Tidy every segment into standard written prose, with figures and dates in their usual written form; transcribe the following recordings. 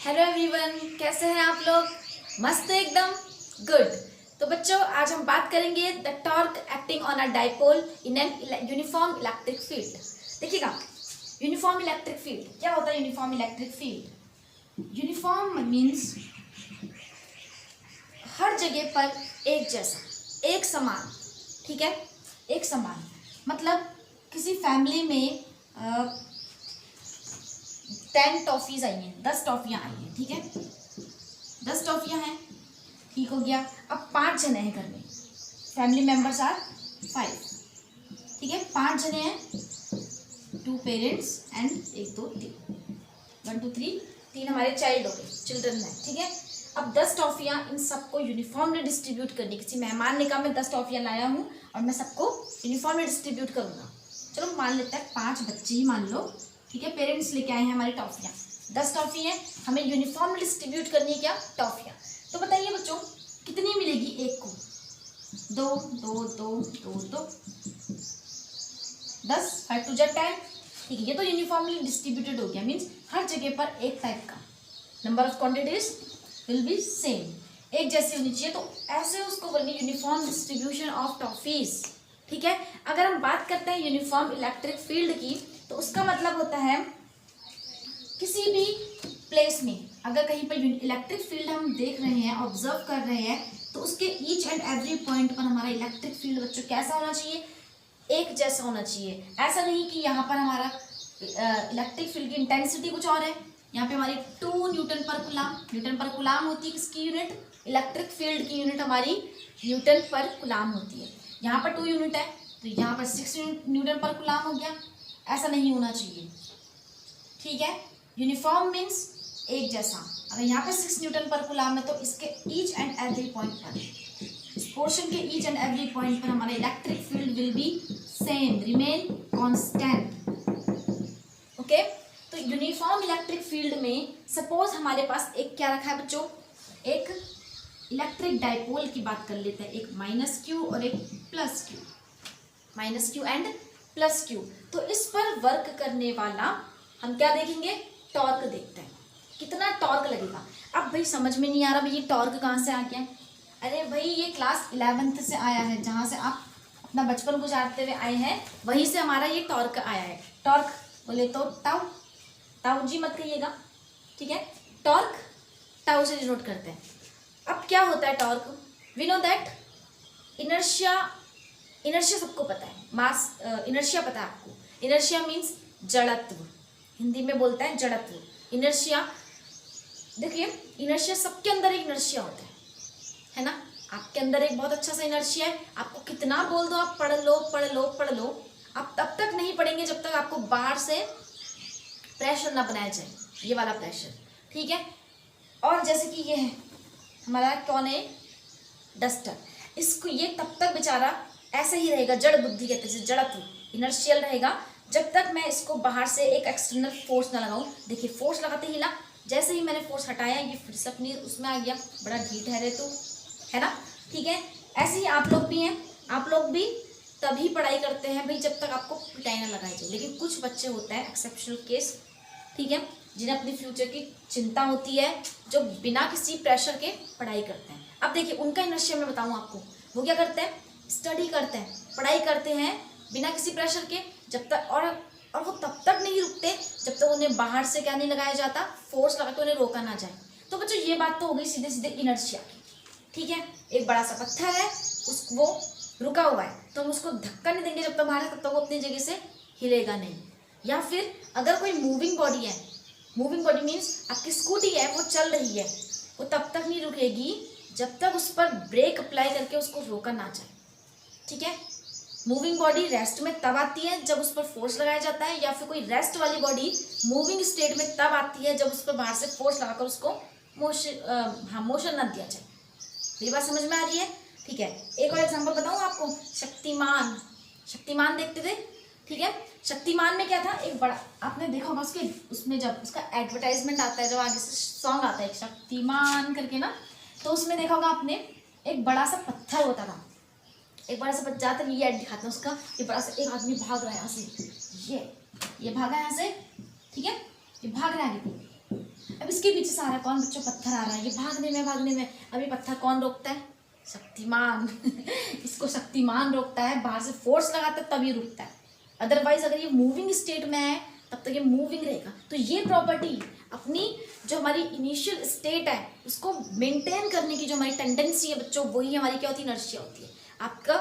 Hello everyone, कैसे हैं आप लोग? मस्त एकदम गुड। तो बच्चों, आज हम बात करेंगे the torque acting on a dipole in an uniform electric field. देखिएगा, यूनिफॉर्म इलेक्ट्रिक फील्ड क्या होता है? Uniform electric field, uniform means हर जगह पर एक जैसा, एक समान। ठीक है, एक समान मतलब किसी फैमिली में 10 टॉफीज आई हैं, 10 टॉफियाँ आई हैं। ठीक है, 10 टॉफियाँ हैं, ठीक हो गया। अब 5 जने हैं घर में, फैमिली मेंबर्स आर 5। ठीक है, 5 जने हैं, 2 पेरेंट्स एंड 1 2 3, 1 2 3, 3 हमारे चाइल्ड हो गए, चिल्ड्रन हैं। ठीक है, अब 10 टॉफियाँ इन सबको यूनिफॉर्मली डिस्ट्रीब्यूट करनी। किसी मेहमान ने कहा मैं 10 टॉफियाँ लाया हूँ और मैं सबको यूनिफॉर्मली डिस्ट्रीब्यूट करूँगा। चलो मान लेते हैं 5 बच्चे ही मान लो। ठीक है, पेरेंट्स लेके आए हैं हमारी टॉफियाँ, 10 टॉफी हैं, हमें यूनिफॉर्म डिस्ट्रीब्यूट करनी है क्या? टॉफियाँ। तो बताइए बच्चों, कितनी मिलेगी? एक को 2 2 2 2 2 10, 5 2 10। ठीक है, ये तो यूनिफॉर्मली डिस्ट्रीब्यूटेड हो गया, मीन्स हर जगह पर एक टाइप का number of quantities will be same, एक जैसी होनी चाहिए। तो ऐसे उसको बोलेंगे यूनिफॉर्म डिस्ट्रीब्यूशन ऑफ टॉफीज। ठीक है, अगर हम बात करते हैं यूनिफॉर्म इलेक्ट्रिक फील्ड की, तो उसका मतलब होता है किसी भी प्लेस में अगर कहीं पर इलेक्ट्रिक फील्ड हम देख रहे हैं, ऑब्जर्व कर रहे हैं, तो उसके ईच एंड एवरी पॉइंट पर हमारा इलेक्ट्रिक फील्ड बच्चों कैसा होना चाहिए? एक जैसा होना चाहिए। ऐसा नहीं कि यहाँ पर हमारा इलेक्ट्रिक फील्ड की इंटेंसिटी कुछ और है, यहाँ पे हमारी 2 न्यूटन पर कुलाम, न्यूटन पर कुलाम होती है किसकी यूनिट? इलेक्ट्रिक फील्ड की यूनिट हमारी न्यूटन पर कुलाम होती है। यहाँ पर 2 यूनिट है, तो यहाँ पर 6 न्यूटन पर कुलाम हो गया। ऐसा नहीं होना चाहिए। ठीक है, यूनिफॉर्म मीन्स एक जैसा। अगर यहाँ पे 6 न्यूटन पर कुलाम है, तो इसके ईच एंड एवरी पॉइंट पर, इस पोर्शन के ईच एंड एवरी पॉइंट पर हमारा electric field will be same, remain constant. Okay, तो यूनिफॉर्म इलेक्ट्रिक फील्ड में सपोज हमारे पास एक क्या रखा है बच्चों? एक इलेक्ट्रिक डाइपोल की बात कर लेते हैं, एक -q और एक +q, -q एंड +q। तो इस पर वर्क करने वाला हम क्या देखेंगे? टॉर्क देखते हैं, कितना टॉर्क लगेगा। अब भाई समझ में नहीं आ रहा भाई ये टॉर्क कहाँ से आ गया? अरे भाई ये क्लास 11th से आया है, जहाँ से आप अपना बचपन गुजारते हुए आए हैं, वहीं से हमारा ये टॉर्क आया है। टॉर्क बोले तो टाउ, टाउ जी मत कहिएगा। ठीक है, टॉर्क टाउ से डिनोट करते हैं। अब क्या होता है torque? We know that inertia, inertia सबको पता है, मास इनर्शिया पता है आपको। इनर्शिया मीन्स जड़त्व, हिंदी में बोलते हैं जड़त्व। इनर्शिया, देखिए इनर्शिया सबके अंदर एक इनर्शिया होता है ना? आपके अंदर एक बहुत अच्छा सा इनर्शिया है, आपको कितना बोल दो आप पढ़ लो पढ़ लो पढ़ लो, आप तब तक नहीं पढ़ेंगे जब तक आपको बाहर से प्रेशर ना बनाया जाए, ये वाला प्रेशर। ठीक है, और जैसे कि ये है हमारा कौन है? डस्टर। इसको ये तब तक बेचारा ऐसे ही रहेगा, जड़ बुद्धि कहते हैं, जड़त्व, इनर्शियल रहेगा, जब तक मैं इसको बाहर से एक एक्सटर्नल फोर्स ना लगाऊं। देखिए फोर्स लगाते ही हिला, जैसे ही मैंने फोर्स हटाया ये फिर से अपनी उसमें आ गया, बड़ा ढीठ है रे तू, है ना? ठीक है, ऐसे ही आप लोग भी हैं, आप लोग भी तभी पढ़ाई करते हैं भाई जब तक आपको पिटाई ना लगाई जाए। लेकिन कुछ बच्चे होते हैं एक्सेप्शनल केस, ठीक है, जिन्हें अपनी फ्यूचर की चिंता होती है, जो बिना किसी प्रेशर के पढ़ाई करते हैं। अब देखिए उनका इनर्शिया मैं बताऊँ आपको, वो क्या करते हैं? स्टडी करते हैं, पढ़ाई करते हैं बिना किसी प्रेशर के, जब तक और वो तब तक नहीं रुकते जब तक उन्हें बाहर से क्या नहीं लगाया जाता? फोर्स लगा के उन्हें रोका ना जाए। तो बच्चों ये बात तो हो गई सीधे सीधे इनर्शिया की। ठीक है, एक बड़ा सा पत्थर है, वो रुका हुआ है, तो हम उसको धक्का नहीं देंगे जब तक बाहर है, तब तक वो अपनी जगह से हिलेगा नहीं। या फिर अगर कोई मूविंग बॉडी है, मूविंग बॉडी मीन्स आपकी स्कूटी है, वो चल रही है, वो तब तक नहीं रुकेगी जब तक उस पर ब्रेक अप्लाई करके उसको रोका ना जाए। ठीक है, मूविंग बॉडी रेस्ट में तब आती है जब उस पर फोर्स लगाया जाता है, या फिर कोई रेस्ट वाली बॉडी मूविंग स्टेट में तब आती है जब उस पर बाहर से फोर्स लगाकर उसको मोशन ना दिया जाए। ये बात समझ में आ रही है? ठीक है, एक और एग्जांपल बताऊं आपको, शक्तिमान। शक्तिमान देखते थे, ठीक है, शक्तिमान में क्या था? एक बड़ा, आपने देखा होगा उसके उसमें जब उसका एडवर्टाइजमेंट आता है, जब आगे से सॉन्ग आता है शक्तिमान करके ना, तो उसमें देखा होगा आपने एक बड़ा सा पत्थर होता था, एक बड़ा सा ज़्यादातर ये ऐड दिखाते हैं उसका, ये बड़ा सा एक आदमी भाग रहा है यहाँ से, ये भागा यहाँ से, ठीक है, ये भाग रहा है आगे। अब इसके पीछे से आ रहा है कौन बच्चों, पत्थर आ रहा है, ये भागने में, अभी पत्थर कौन रोकता है, शक्तिमान इसको शक्तिमान रोकता है, बाहर से फोर्स लगाता है तब ये रुकता है, अदरवाइज अगर ये मूविंग स्टेट में है तब तक ये मूविंग रहेगा। तो ये प्रॉपर्टी अपनी जो हमारी इनिशियल स्टेट है उसको मेंटेन करने की जो हमारी टेंडेंसी है बच्चों, वही हमारी क्या होती है, इनर्शिया होती है। आपका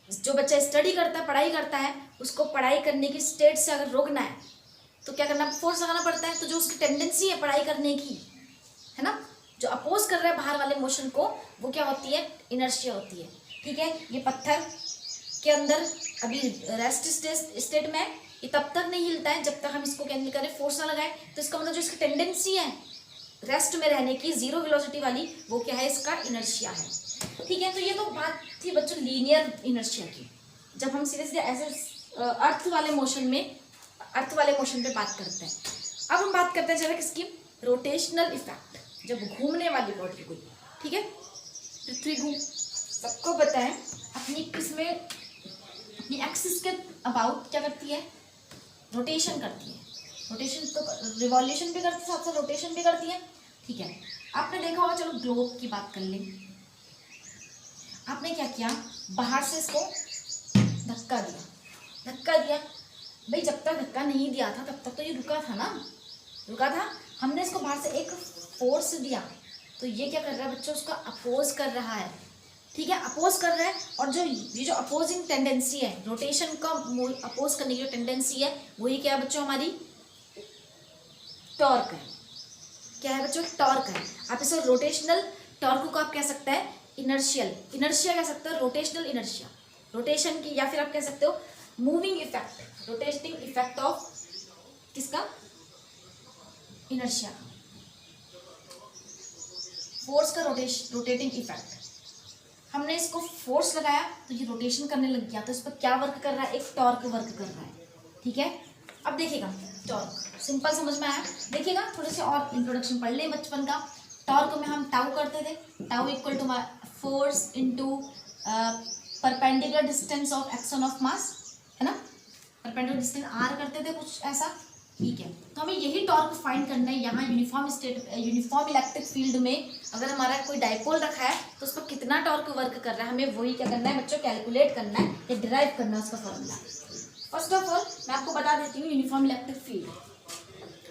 जो बच्चा स्टडी करता है, पढ़ाई करता है, उसको पढ़ाई करने की स्टेट से अगर रोकना है तो क्या करना, फोर्स लगाना पड़ता है। तो जो उसकी टेंडेंसी है पढ़ाई करने की, है ना, जो अपोज कर रहा है बाहर वाले मोशन को, वो क्या होती है, इनर्शिया होती है। ठीक है, ये पत्थर के अंदर अभी रेस्ट स्टेट में है, ये तब तक नहीं हिलता है जब तक हम इसको क्या नहीं करें, फोर्स ना लगाए। तो इसका मतलब जो इसकी टेंडेंसी है रेस्ट में रहने की, जीरो वेलोसिटी वाली, वो क्या है, इसका इनर्शिया है। ठीक है, तो ये तो बात थी बच्चों लीनियर इनर्शिया की। जब हम सीधे सीधे ऐसे अर्थ वाले मोशन पे बात करते हैं। अब हम बात करते हैं जरा किसकी, रोटेशनल इफेक्ट, जब घूमने वाली बॉडी कोई, ठीक है, पृथ्वी घूम, सबको पता है अपनी किसमें, अपनी एक्सिस के अबाउट क्या करती है, रोटेशन करती है। रोटेशन तो रिवॉल्यूशन भी करती है, साथ साथ रोटेशन भी करती है। ठीक है, आपने देखा होगा, चलो ग्लोब की बात कर लें। आपने क्या किया, बाहर से इसको धक्का दिया भाई, जब तक धक्का नहीं दिया था तब तक तो ये रुका था। हमने इसको बाहर से एक फोर्स दिया, तो ये क्या कर रहा है बच्चों, उसका अपोज कर रहा है। ठीक है, अपोज कर रहा है, और ये जो अपोजिंग टेंडेंसी है, रोटेशन का अपोज करने की जो टेंडेंसी है, वही क्या है बच्चों, हमारी टॉर्क है। क्या है बच्चों, टॉर्क है। आप इसे रोटेशनल टॉर्क को आप कह सकते हैं इनर्शिया कह सकते हो, रोटेशनल इनर्शिया, रोटेशन की, या फिर आप कह सकते हो moving effect, rotating effect of किसका, इनर्शिया, फोर्स का रोटेटिंग इफेक्ट। हमने इसको फोर्स लगाया तो ये रोटेशन करने लग गया, तो इस पर क्या वर्क कर रहा है, एक टॉर्क वर्क कर रहा है। ठीक है, अब देखिएगा टॉर्क सिंपल समझ में आया। देखिएगा थोड़े से और इंट्रोडक्शन पढ़ लें बचपन का। टॉर्क में हम टाउ करते थे, tau equal to force into perpendicular distance of action of mass, है ना, परपेंडिकुलर डिस्टेंस आर करते थे कुछ ऐसा। ठीक है, तो हमें यही टॉर्क फाइंड करना है यहाँ यूनिफॉर्म इलेक्ट्रिक फील्ड में। अगर हमारा कोई डाइपोल रखा है तो उस पर कितना टॉर्क वर्क कर रहा है, हमें वही क्या करना है बच्चों, कैलकुलेट करना है या डिराइव करना है उसका फॉर्मूला। फर्स्ट ऑफ ऑल मैं आपको बता देती हूँ, यूनिफॉर्म इलेक्ट्रिक फील्ड,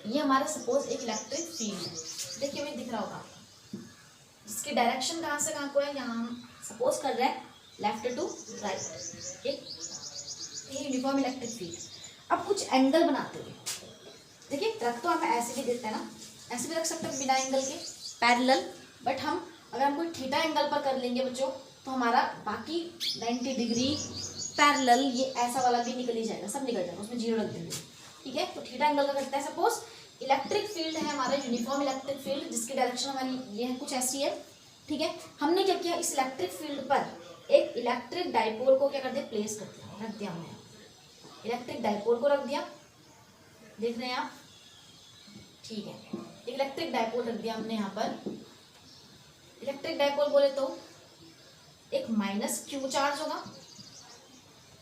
ये हमारा सपोज एक इलेक्ट्रिक फील्ड है, देखिए हमें दिख रहा होगा, जिसकी डायरेक्शन कहाँ से कहाँ को है, यहाँ हम सपोज कर रहे हैं लेफ्ट टू राइट। ये यूनिफॉर्म इलेक्ट्रिक फील्ड। अब कुछ एंगल बनाते हुए देखिए, रख तो हम ऐसे भी देते हैं ना, ऐसे भी रख सकते हैं बिना एंगल के पैरेलल, बट हम अगर हम कोई थीटा एंगल पर कर लेंगे बच्चों तो हमारा बाकी 90 डिग्री पैरेलल ये ऐसा वाला भी निकल ही जाएगा, सब निकल जाएगा, उसमें जीरो रख देंगे। ठीक है, तो थीटा एंगल का करता है। सपोज इलेक्ट्रिक फील्ड है हमारा, यूनिफॉर्म इलेक्ट्रिक फील्ड, जिसकी डायरेक्शन हमारी ये है कुछ ऐसी है। ठीक है, हमने क्या किया, इस इलेक्ट्रिक फील्ड पर एक इलेक्ट्रिक डाइपोल को क्या कर दिया, प्लेस कर दिया, रख दिया हमने, इलेक्ट्रिक डाइपोल को रख दिया, देख रहे हैं आप। ठीक है, इलेक्ट्रिक डाइपोल रख दिया हमने यहाँ पर। इलेक्ट्रिक डाइपोल बोले तो एक माइनस क्यू चार्ज होगा,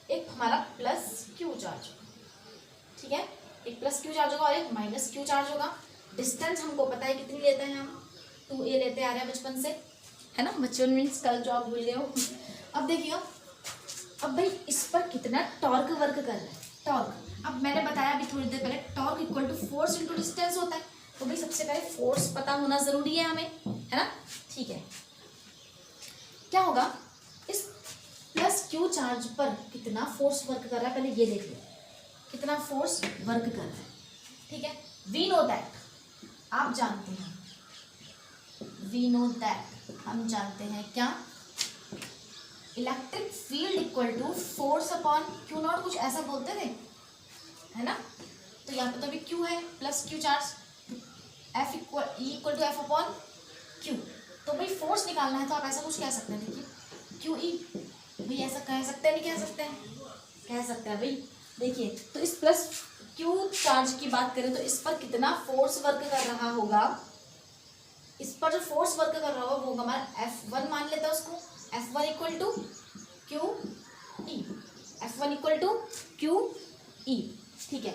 एक हमारा प्लस क्यू चार्ज होगा। ठीक है, एक प्लस क्यू चार्ज होगा और एक माइनस क्यू चार्ज होगा। डिस्टेंस हमको पता है कितनी लेते हैं हम, 2a लेते आ रहे हैं बचपन से, है ना, बचपन मीन्स कल जो आप भूल गए हो। अब देखिए, अब भाई इस पर कितना टॉर्क वर्क कर रहा है, टॉर्क। अब मैंने बताया अभी थोड़ी देर पहले, torque equal to force into distance होता है, तो भाई सबसे पहले फोर्स पता होना जरूरी है हमें, है ना। ठीक है, क्या होगा, इस प्लस क्यू चार्ज पर कितना फोर्स वर्क कर रहा है, पहले ये देख लो कितना फोर्स वर्क कर रहा है। ठीक है, वी नो दैट, आप जानते हैं, वी नो दैट, हम जानते हैं क्या, electric field equal to force upon Q naught, कुछ ऐसा बोलते थे, है ना। तो यहाँ पे तो अभी क्यू है plus Q charge, F equal to F upon Q. तो भाई फोर्स निकालना है तो आप ऐसा कुछ कह सकते हैं, देखिए क्यू ई, भाई ऐसा कह सकते हैं, नहीं कह सकते हैं, कह सकते हैं भाई। देखिए, तो इस प्लस क्यू चार्ज की बात करें तो इस पर कितना फोर्स वर्क कर रहा होगा, इस पर जो फोर्स वर्क कर रहा होगा वो हमारा F1 मान लेता है उसको, F1 equal to Q E, F1 equal to Q E. ठीक है,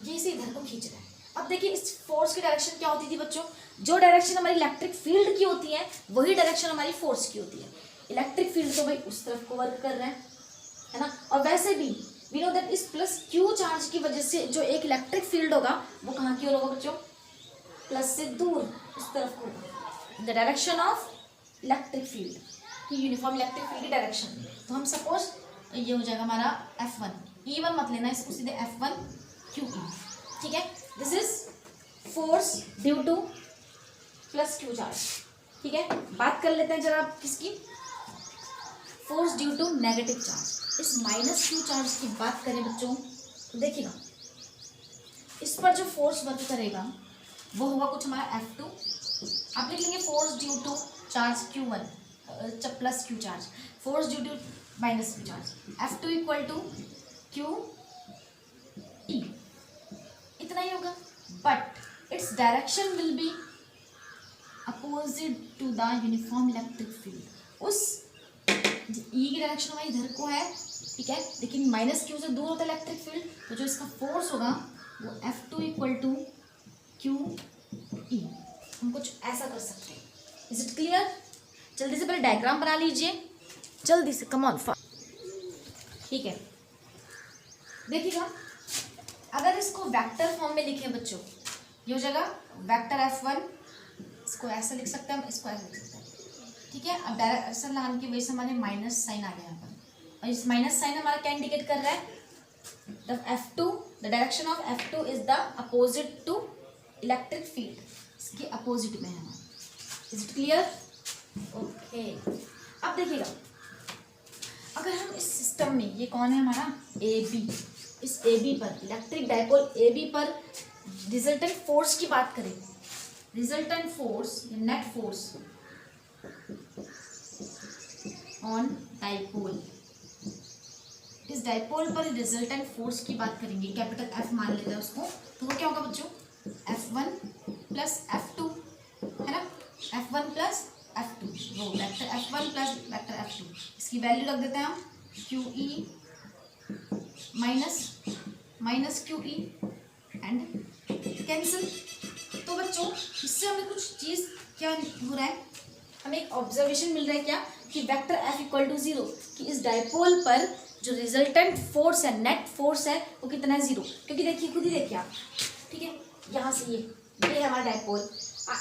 ये इसे इधर को खींच रहा है। अब देखिए इस फोर्स की डायरेक्शन क्या होती थी बच्चों, जो डायरेक्शन हमारी इलेक्ट्रिक फील्ड की होती है वही डायरेक्शन हमारी फोर्स की होती है। इलेक्ट्रिक फील्ड तो भाई उस तरफ को वर्क कर रहा है ना। और वैसे भी वी नो दैट इस प्लस क्यू चार्ज की वजह से जो एक इलेक्ट्रिक फील्ड होगा वो कहाँ की ओर होगा बच्चों, प्लस से दूर उस तरफ को होगा। The direction of electric field की यूनिफॉर्म इलेक्ट्रिक फील्ड की डायरेक्शन। तो हम सपोज ये हो जाएगा हमारा F1, E1 मत लेना, इसको सीधे F1 QE, ठीक है। This is force due to plus Q charge, ठीक है। बात कर लेते हैं जरा किसकी, force due to negative charge. इस माइनस क्यू चार्ज की बात करें बच्चों तो देखिएगा इस पर जो फोर्स वर्क करेगा वो होगा कुछ हमारा F2। आप लिख लेंगे force due to charge Q1 plus Q charge, force due to minus Q charge, F2 equal to QE, इतना ही होगा। But its direction will be opposite to the uniform electric field. उस ई की direction हमारी इधर को है, ठीक है, लेकिन माइनस क्यू से दूर होता है इलेक्ट्रिक फील्ड, तो जो इसका फोर्स होगा वो F2 इक्वल टू QE। हम कुछ ऐसा कर सकते हैं। Is it clear? जल्दी से पहले डायग्राम बना लीजिए, जल्दी से, कम ऑन, ठीक है। देखिएगा अगर इसको वेक्टर फॉर्म में लिखें बच्चों, ये हो जाएगा वेक्टर F1, इसको ऐसा लिख सकते हैं, हम इसको ऐसा लिख सकते हैं, ठीक है। अब डायरेक्शन लगाने की वजह से हमारे माइनस साइन आ गया यहाँ पर, और इस माइनस साइन हमारा क्या इंडिकेट कर रहा है, the direction of F2 is the opposite to electric field, इसके अपोजिट में है हमारा। Is it clear? ओके। अब देखिएगा अगर हम इस सिस्टम में, ये कौन है हमारा AB, इस AB पर इलेक्ट्रिक डायपोल AB पर रिजल्टेंट फोर्स की बात करें, रिजल्टेंट फोर्स या नेट फोर्स ऑन डायपोल, इस डायपोल पर रिजल्टेंट फोर्स की बात करेंगे, कैपिटल F मान लेते हैं उसको, तो वो क्या होगा बच्चों, F1 प्लस F2, है ना, F1 प्लस F2, वो vector F1 plus vector F2, इसकी वैल्यू रख देते हैं हम QE minus QE and cancel. तो बच्चों इससे हमें कुछ चीज़ क्या हो रहा है, हमें एक ऑब्जर्वेशन मिल रहा है क्या, कि वेक्टर F इक्वल टू 0, कि इस डायपोल पर जो रिजल्टेंट फोर्स है, नेट फोर्स है, वो कितना है, 0। क्योंकि देखिए खुद ही देखिए आप, ठीक है, यहाँ से ये है हमारा डायपोल,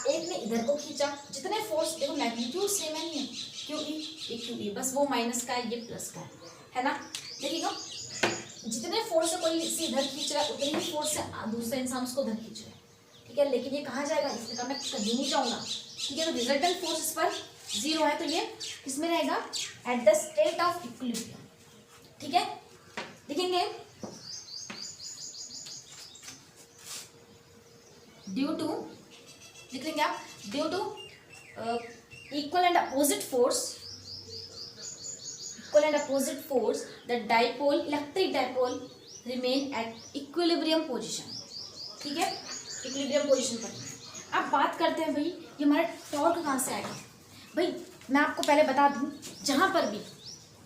एक ने इधर को खींचा, जितने फोर्स, देखो मैग्नीट्यूड सेम है, नहीं है, QE, बस वो माइनस का है, ये प्लस का है ना। देखिएगा जितने फोर्स से कोई इसे इधर खींच रहा है उतने ही फोर्स से दूसरा इंसान उसको उधर खींच रहा है, ठीक है। लेकिन ये कहाँ जाएगा, इसने कहा मैं कहीं नहीं जाऊँगा, ठीक है। तो रिजल्टेंट फोर्स इस पर 0 है, तो ये किसमें रहेगा, at the state of equilibrium, ठीक है। देखेंगे ड्यू टू, लिख लेंगे आप, due to equal and opposite force the dipole, electric dipole remain at equilibrium position, ठीक है, इक्विलिब्रियम पोजीशन पर। अब बात करते हैं भाई ये हमारा टॉर्क कहाँ से आएगा। भाई मैं आपको पहले बता दूं, जहाँ पर भी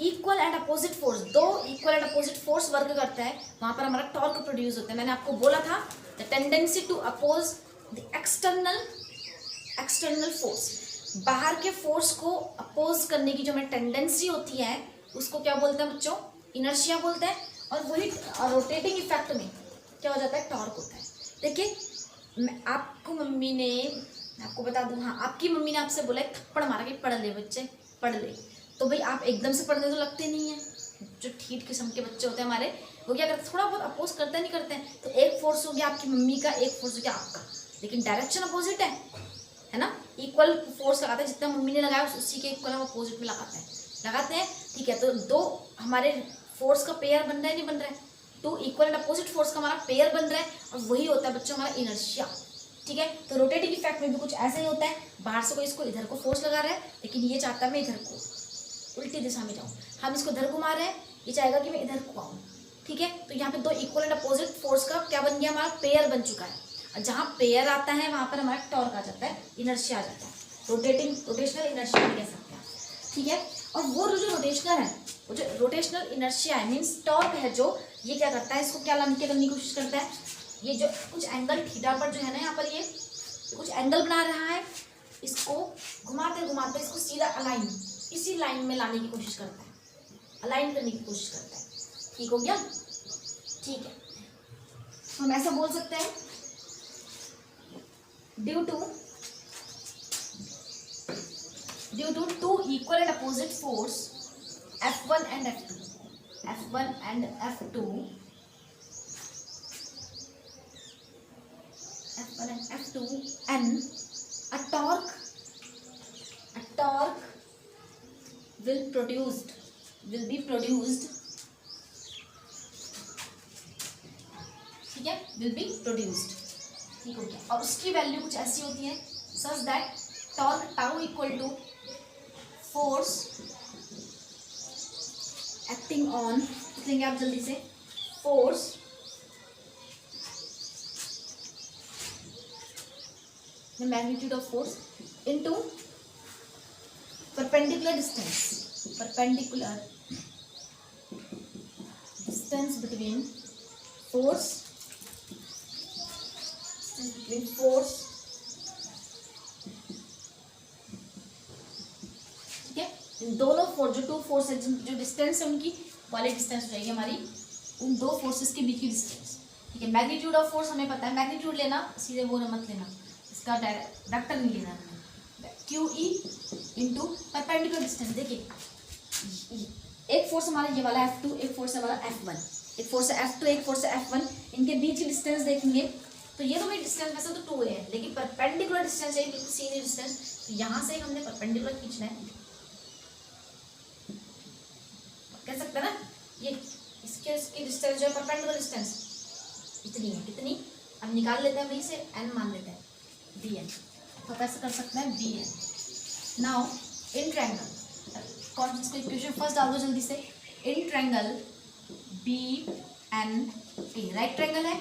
इक्वल एंड अपोजिट फोर्स, दो equal and opposite force work करता है, वहाँ पर हमारा टॉर्क प्रोड्यूस होता है। मैंने आपको बोला था the tendency to oppose the external force, बाहर के फोर्स को अपोज करने की जो हमारी टेंडेंसी होती है उसको क्या बोलते हैं बच्चों, इनर्शिया बोलते हैं। और वही रोटेटिंग इफेक्ट में क्या हो जाता है, टॉर्क होता है। देखिए आपको मम्मी ने, मैं आपको बता दूं, हाँ आपकी मम्मी ने आपसे बोला थप्पड़ मारा कि पढ़ ले बच्चे, पढ़ ले, तो भाई आप एकदम से पढ़ने तो लगते नहीं है। जो ठीक किस्म के बच्चे होते हैं हमारे, वो क्या करते हैं, थोड़ा बहुत अपोज करते नहीं करते हैं। तो एक फोर्स हो गया आपकी मम्मी का, एक फोर्स हो गया आपका, लेकिन डायरेक्शन अपोजिट है ना। इक्वल फोर्स लगाते हैं, जितना मम्मी ने लगाया उसी के इक्वल हम अपोजिट में लगाते हैं, ठीक है। तो दो हमारे फोर्स का पेयर बन रहा है, नहीं बन रहा है, तो इक्वल एंड अपोजिट फोर्स का हमारा पेयर बन रहा है, और वही होता है बच्चों हमारा इनर्शिया, ठीक है। तो रोटेटिंग इफेक्ट में भी कुछ ऐसा ही होता है, बाहर से कोई इसको इधर को फोर्स लगा रहा है, लेकिन ये चाहता है मैं इधर को उल्टी दिशा में जाऊँ, हम इसको इधर घुमा रहे हैं, ये चाहेगा कि मैं इधर को आऊँ, ठीक है। तो यहाँ पे दो इक्वल एंड अपोजिट फोर्स का क्या बन गया, हमारा पेयर बन चुका है। और जहाँ पेयर आता है वहाँ पर हमारा टॉर्क आ जाता है, इनर्शिया आ जाता है, रोटेशनल इनर्शिया भी कह सकते हैं, ठीक है। और वो जो रोटेशनल है, वो जो रोटेशनल इनर्शिया है मीन्स टॉर्क है, जो ये क्या करता है, इसको क्या करने की कोशिश करता है, ये जो कुछ एंगल थीटा पर जो है ना यहाँ पर ये कुछ एंगल बना रहा है, इसको घुमाते घुमाते इसको सीधा अलाइन, इसी लाइन में लाने की कोशिश करता है, अलाइन करने की कोशिश करता है। ठीक हो गया? ठीक है, हम ऐसा बोल सकते हैं due to two equal and opposite force F1 and F2 and a torque will be produced, ठीक है, will be produced, ठीक हो गया। और उसकी वैल्यू कुछ ऐसी होती है such that torque tau equal to force acting on, लिखेंगे आप जल्दी से, force magnitude of force into perpendicular distance between force दोनों फोर्स, जो टू फोर्स है, जो डिस्टेंस है उनकी वाली डिस्टेंस हो जाएगी हमारी उन दो फोर्सेस के बीच की डिस्टेंस। ठीक है, मैग्नीट्यूड ऑफ फोर्स हमें पता है, मैग्नीट्यूड लेना सीधे वो मत लेना, इसका वेक्टर नहीं लेना हमें, QE इंटू परपेंडिकुलर डिस्टेंस। देखिए एक फोर्स हमारा ये वाला F2, एक फोर्स है हमारा F1, एक फोर्स है F2, एक फोर्स है F1, इनके बीच की डिस्टेंस देखेंगे तो ये तो भाई डिस्टेंस वैसे तो 2 है, लेकिन परपेंडिकुलर डिस्टेंस है बिल्कुल सीधी डिस्टेंस, तो यहाँ से हमने परपेंडिकुलर खींचना है, कह सकते हैं ना, ये इसकी डिस्टेंस जो है परपेंडिकुलर डिस्टेंस इतनी है, कितनी, अब निकाल लेते हैं वहीं से, n मान लेते हैं bn, तो कैसे कर सकते हैं bn। नाउ इन ट्रायंगल, कौन इसको इक्वेशन फर्स्ट डाल दो जल्दी से, in triangle BNA, right triangle है,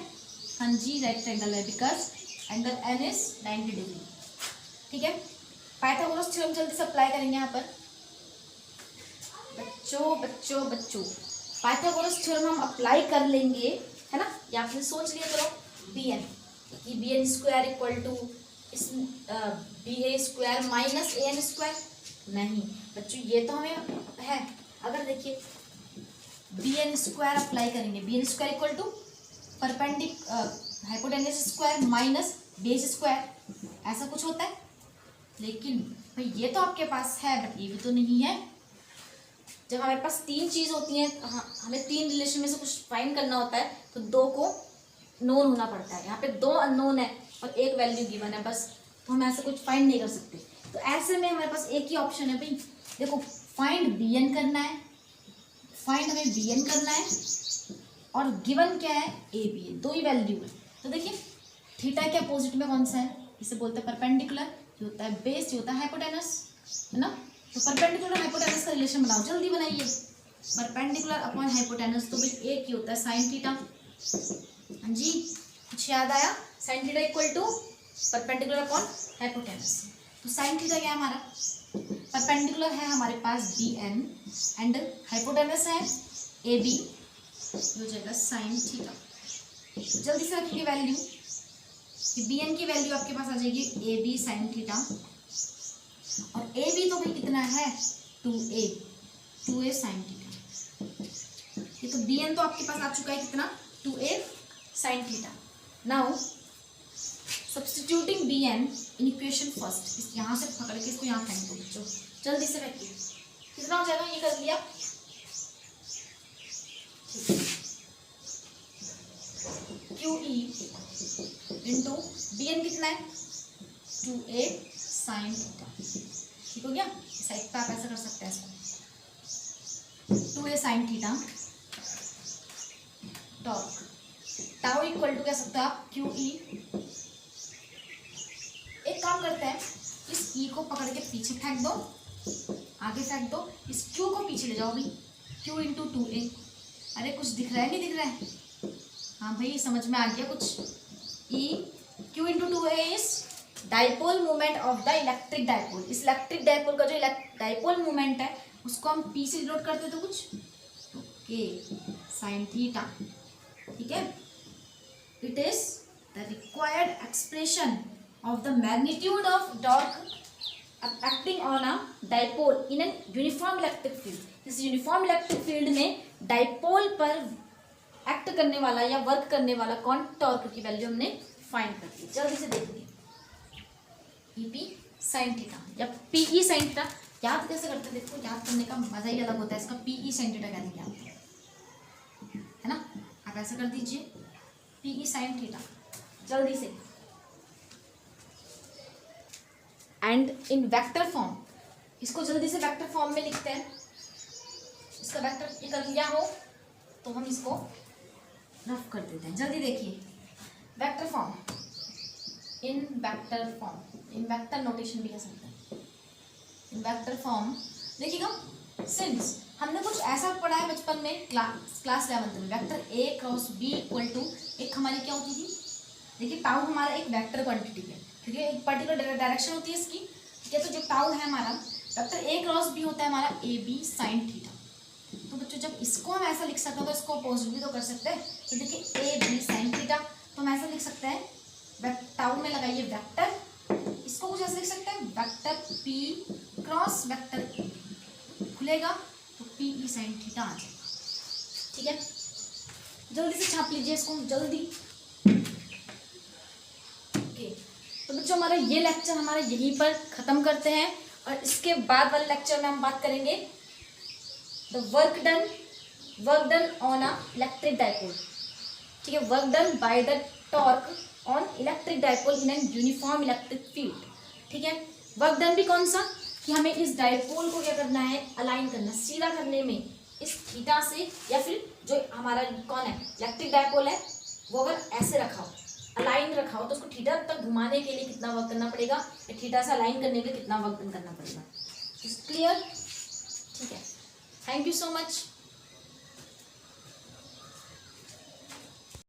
हाँ जी राइट ट्रायंगल है, because angle n is 90 degree. ठीक है, पाइथागोरस थ्योरम जल्दी से अप्लाई करेंगे यहाँ पर बच्चों पाइथागोरस थ्योरम हम अप्लाई कर लेंगे, है ना, या आपने सोच लिया चलो bn कि bn square equal to ba square minus an square, नहीं बच्चों ये तो हमें है, अगर देखिए bn स्क्वायर अप्लाई करेंगे, bn square equal to hypotenuse square minus base square, ऐसा कुछ होता है, लेकिन भाई ये तो आपके पास है बट ये भी तो नहीं है। जब हमारे पास तीन चीज़ होती हैं, हमें तीन रिलेशन में से कुछ फाइंड करना होता है, तो दो को नोन होना पड़ता है, यहाँ पे दो अननोन है और एक वैल्यू गिवन है बस, तो हम ऐसे कुछ फाइंड नहीं कर सकते। तो ऐसे में हमारे पास एक ही ऑप्शन है भाई, देखो फाइंड bn करना है, फाइंड हमें bn करना है और गिवन क्या है abn, दो ही वैल्यू है। तो देखिए थीटा के अपोजिट में कौन सा है, इसे बोलते हैं परपेंडिकुलर, ये होता है बेस, ये होता है हाइपोटेनस, है ना, तो परपेंडिकुलर हाइपोटेनस का रिलेशन बनाओ, जल्दी बनाइए, परपेंडिकुलर अपॉन हाइपोटेनस तो भाई एक ही होता है साइन थीटा, हाँ जी कुछ याद आया, sine theta equal to perpendicular upon hypotenuse, तो साइन थीटा क्या है हमारा, परपेंडिकुलर है हमारे पास bn एंड हाइपोटेनस है ab, हो जाएगा साइन थीटा। जल्दी से रखिए वैल्यू, bn की वैल्यू आपके पास आ जाएगी ab साइन थीटा, और ab तो भाई कितना है 2a साइन थीटा, ये तो bn तो आपके पास आ चुका है कितना 2a sine theta. Now substituting bn in equation first, इस यहाँ से पकड़ के इसको यहाँ फेंक दो बच्चों, जल्दी से रखिए, कितना हो जाएगा, ये कर लिया, QE इंटू bn कितना है 2a साइन थीटा, ठीक हो गया, साइड पे आप ऐसा कर सकते हैं इसको, 2a sine theta, torque tau equal to कह सकते हो आप QE, एक काम करते हैं इस E को पकड़ के पीछे फेंक दो, आगे फेंक दो, इस Q को पीछे ले जाओ भाई, Q इंटू 2a, अरे कुछ दिख रहा है नहीं दिख रहा है, हाँ भाई समझ में आ गया कुछ, E Q into 2a is dipole moment of the electric dipole, इस इलेक्ट्रिक डाइपोल का जो डाइपोल मोमेंट है उसको हम P से डिनोट करते तो कुछ ओके साइन थीटा, ठीक है, It is the required expression of the magnitude of torque acting on a dipole in an uniform electric field. इस यूनिफॉर्म इलेक्ट्रिक फील्ड में डाइपोल पर एक्ट करने वाला या वर्क करने वाला कौन टॉर्क की वैल्यू हमने फाइंड कर ली। जल्दी से देखिए ईपी साइन थीटा या पीई साइन थीटा याद कैसे करते हैं, देखो याद करने का मजा ही अलग होता है। इसका पीई साइन थीटा कहते हैं आप, है ना। आप ऐसे कर दीजिए पीई साइन थीटा जल्दी से। एंड इन वेक्टर फॉर्म, इसको जल्दी से वेक्टर फॉर्म में लिखते हैं। इसका वेक्टर ये कर लिया हो तो हम इसको रफ कर देते हैं। जल्दी देखिए वेक्टर फॉर्म, इन वेक्टर फॉर्म, इन वेक्टर नोटेशन भी कह सकते हैं। इन वेक्टर फॉर्म देखिएगा, सिंस हमने कुछ ऐसा पढ़ा है बचपन में क्लास 11 में, vector A cross B equal to एक हमारी क्या होती थी, देखिए टाउ हमारा एक वेक्टर क्वांटिटी है, क्योंकि एक पर्टिकुलर डायरेक्शन होती है इसकी, ठीक है। तो जो टाउ है हमारा वेक्टर ए क्रॉस बी होता है हमारा ए बी साइन थीटा। तो बच्चों जब इसको हम ऐसा लिख सकते हो तो इसको अपोजिट भी तो कर सकते हैं। तो देखिए ए बी साइन थीटा, तो हम ऐसा लिख सकते हैं, टाउ में लगाइए वेक्टर, इसको कुछ ऐसे लिख सकते हैं vector P cross vector A, खुलेगा तो पी ई साइन थीटा आ जाएगा, ठीक है। जल्दी से छाप लीजिए इसको जल्दी। ओके, तो बच्चों हमारा ये लेक्चर हमारा यहीं पर खत्म करते हैं, और इसके बाद वाले लेक्चर में हम बात करेंगे the work done on a electric dipole, ठीक है। Work done by the torque on electric dipole in an uniform electric field, ठीक है। वर्क डन भी कौन सा, कि हमें इस डाइपोल को क्या करना है, अलाइन करना, सीधा करने में इस थीटा से, या फिर जो हमारा कौन है इलेक्ट्रिक डाइपोल है वो अगर ऐसे रखा हो, अलाइन रखा हो, तो उसको थीटा तक घुमाने के लिए कितना वर्क करना पड़ेगा, थीटा से अलाइन करने के लिए कितना वर्क करना पड़ेगा। इज क्लियर, ठीक है। Thank you so much.